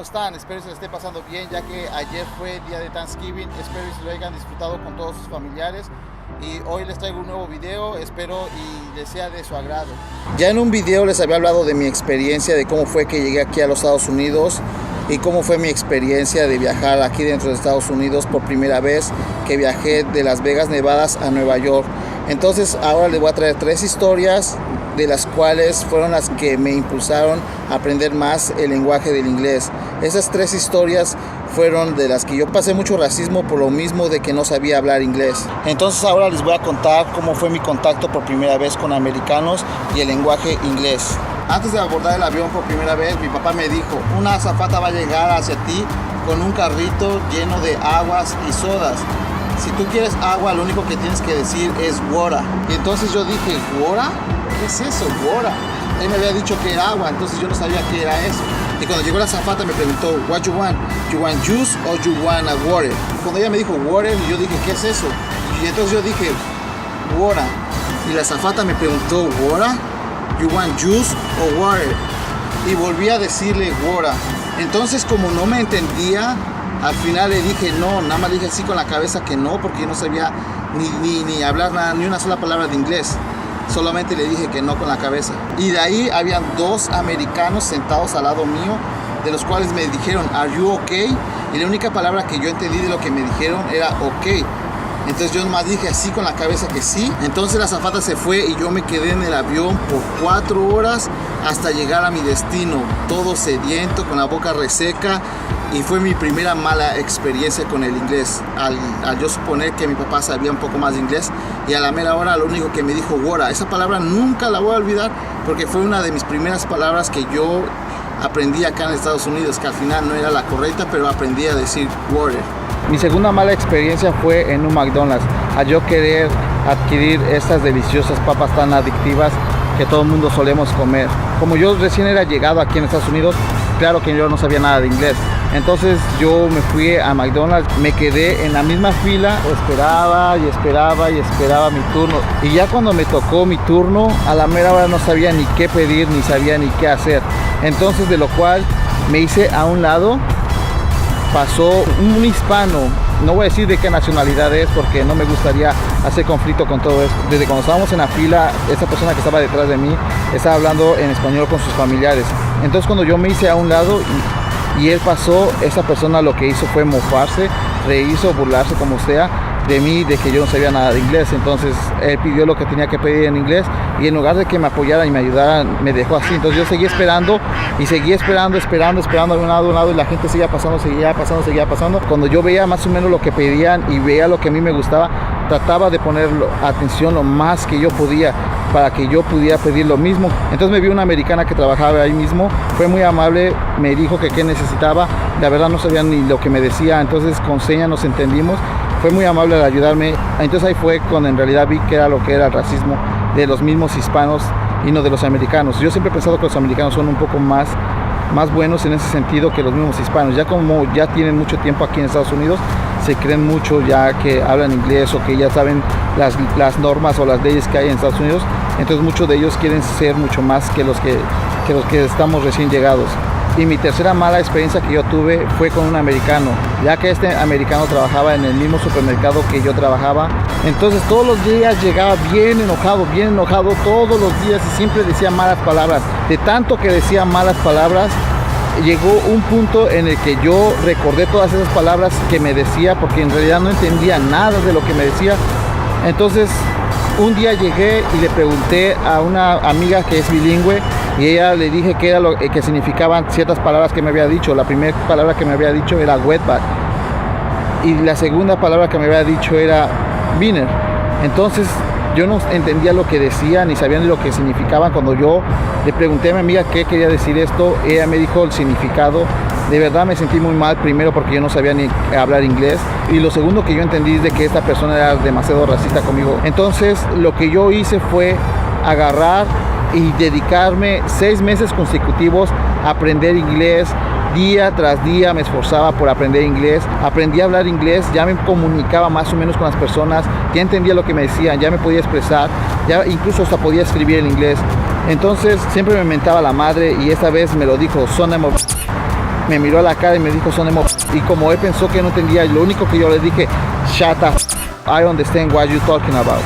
están? Espero que se les esté pasando bien, ya que ayer fue día de Thanksgiving. Espero que se lo hayan disfrutado con todos sus familiares. Y hoy les traigo un nuevo video, espero y les sea de su agrado. Ya en un video les había hablado de mi experiencia, de cómo fue que llegué aquí a los Estados Unidos y cómo fue mi experiencia de viajar aquí dentro de Estados Unidos por primera vez que viajé de Las Vegas, Nevada a Nueva York. Entonces ahora les voy a traer 3 historias de las cuales fueron las que me impulsaron a aprender más el lenguaje del inglés. Esas 3 historias fueron de las que yo pasé mucho racismo por lo mismo de que no sabía hablar inglés. Entonces ahora les voy a contar cómo fue mi contacto por primera vez con americanos y el lenguaje inglés. Antes de abordar el avión por primera vez, mi papá me dijo: una azafata va a llegar hacia ti con un carrito lleno de aguas y sodas. Si tú quieres agua, lo único que tienes que decir es water. Y entonces yo dije: ¿water? ¿Qué es eso? Water. Él me había dicho que era agua, entonces yo no sabía qué era eso. Y cuando llegó la azafata me preguntó: what you want? You want juice or you want a water? Cuando ella me dijo water, yo dije: ¿qué es eso? Y entonces yo dije: water. Y la azafata me preguntó: water? You want juice or water? Y volví a decirle water. Entonces, como no me entendía, al final le dije no, nada más le dije así con la cabeza que no, porque yo no sabía ni hablar nada, ni una sola palabra de inglés. Solamente le dije que no con la cabeza. Y de ahí habían 2 americanos sentados al lado mío, de los cuales me dijeron: ¿Are you okay? Y la única palabra que yo entendí de lo que me dijeron era ok. Entonces yo nomás dije así con la cabeza que sí. Entonces la azafata se fue y yo me quedé en el avión por 4 horas hasta llegar a mi destino, todo sediento, con la boca reseca. Y fue mi primera mala experiencia con el inglés, al yo suponer que mi papá sabía un poco más de inglés, y a la mera hora lo único que me dijo: water. Esa palabra nunca la voy a olvidar, porque fue una de mis primeras palabras que yo aprendí acá en Estados Unidos, que al final no era la correcta, pero aprendí a decir water. Mi segunda mala experiencia fue en un McDonald's, al yo querer adquirir estas deliciosas papas tan adictivas que todo el mundo solemos comer. Como yo recién era llegado aquí en Estados Unidos, claro que yo no sabía nada de inglés. Entonces yo me fui a McDonald's, me quedé en la misma fila, esperaba y esperaba y esperaba mi turno. Y ya cuando me tocó mi turno, a la mera hora no sabía ni qué pedir, ni sabía ni qué hacer. Entonces, de lo cual me hice a un lado. Pasó un hispano, no voy a decir de qué nacionalidad es porque no me gustaría hacer conflicto con todo esto. Desde cuando estábamos en la fila, esa persona que estaba detrás de mí estaba hablando en español con sus familiares. Entonces cuando yo me hice a un lado y él pasó, esa persona lo que hizo fue mofarse, reírse o burlarse como sea de mí, de que yo no sabía nada de inglés. Entonces él pidió lo que tenía que pedir en inglés y en lugar de que me apoyara y me ayudara, me dejó así. Entonces yo seguí esperando y seguí esperando de un lado y la gente seguía pasando. Cuando yo veía más o menos lo que pedían y veía lo que a mí me gustaba, trataba de poner atención lo más que yo podía para que yo pudiera pedir lo mismo. Entonces me vio una americana que trabajaba ahí mismo, fue muy amable, me dijo que qué necesitaba. La verdad no sabía ni lo que me decía, entonces con señas nos entendimos. Fue muy amable al ayudarme. Entonces ahí fue cuando en realidad vi que era lo que era el racismo de los mismos hispanos y no de los americanos. Yo siempre he pensado que los americanos son un poco más buenos en ese sentido que los mismos hispanos. Ya como ya tienen mucho tiempo aquí en Estados Unidos, se creen mucho ya que hablan inglés o que ya saben las normas o las leyes que hay en Estados Unidos. Entonces muchos de ellos quieren ser mucho más que los que estamos recién llegados. Y mi tercera mala experiencia que yo tuve fue con un americano, ya que este americano trabajaba en el mismo supermercado que yo trabajaba. Entonces todos los días llegaba bien enojado todos los días, y siempre decía malas palabras. De tanto que decía malas palabras, llegó un punto en el que yo recordé todas esas palabras que me decía, porque en realidad no entendía nada de lo que me decía. Entonces un día llegué y le pregunté a una amiga que es bilingüe, y ella le dije qué era lo que significaban ciertas palabras que me había dicho. La primera palabra que me había dicho era wetback y la segunda palabra que me había dicho era beaner. Entonces yo no entendía lo que decía ni sabía ni lo que significaban. Cuando yo le pregunté a mi amiga qué quería decir esto, ella me dijo el significado. De verdad me sentí muy mal, primero porque yo no sabía ni hablar inglés, y lo segundo que yo entendí es de que esta persona era demasiado racista conmigo. Entonces lo que yo hice fue agarrar y dedicarme 6 meses consecutivos a aprender inglés. Día tras día me esforzaba por aprender inglés, aprendí a hablar inglés, ya me comunicaba más o menos con las personas, ya entendía lo que me decían, ya me podía expresar, ya incluso hasta podía escribir en inglés. Entonces siempre me mentaba la madre, y esta vez me lo dijo: son of me miró a la cara y me dijo son emo. Y como él pensó que no entendía, lo único que yo le dije, shut up, I understand what you're talking about.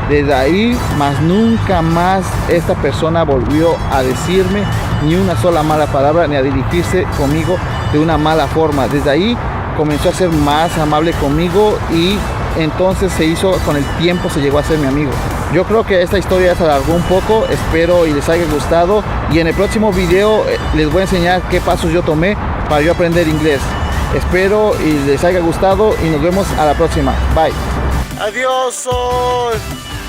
Desde ahí, más nunca más esta persona volvió a decirme ni una sola mala palabra, ni a dirigirse conmigo de una mala forma. Desde ahí comenzó a ser más amable conmigo y entonces se hizo, con el tiempo se llegó a ser mi amigo. Yo creo que esta historia se alargó un poco, espero y les haya gustado, y en el próximo video les voy a enseñar qué pasos yo tomé para yo aprender inglés. Espero y les haya gustado y nos vemos a la próxima. Bye. Adiós, Sol.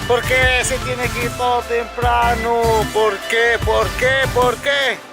¿Por qué se tiene que ir todo temprano? ¿Por qué? ¿Por qué? ¿Por qué?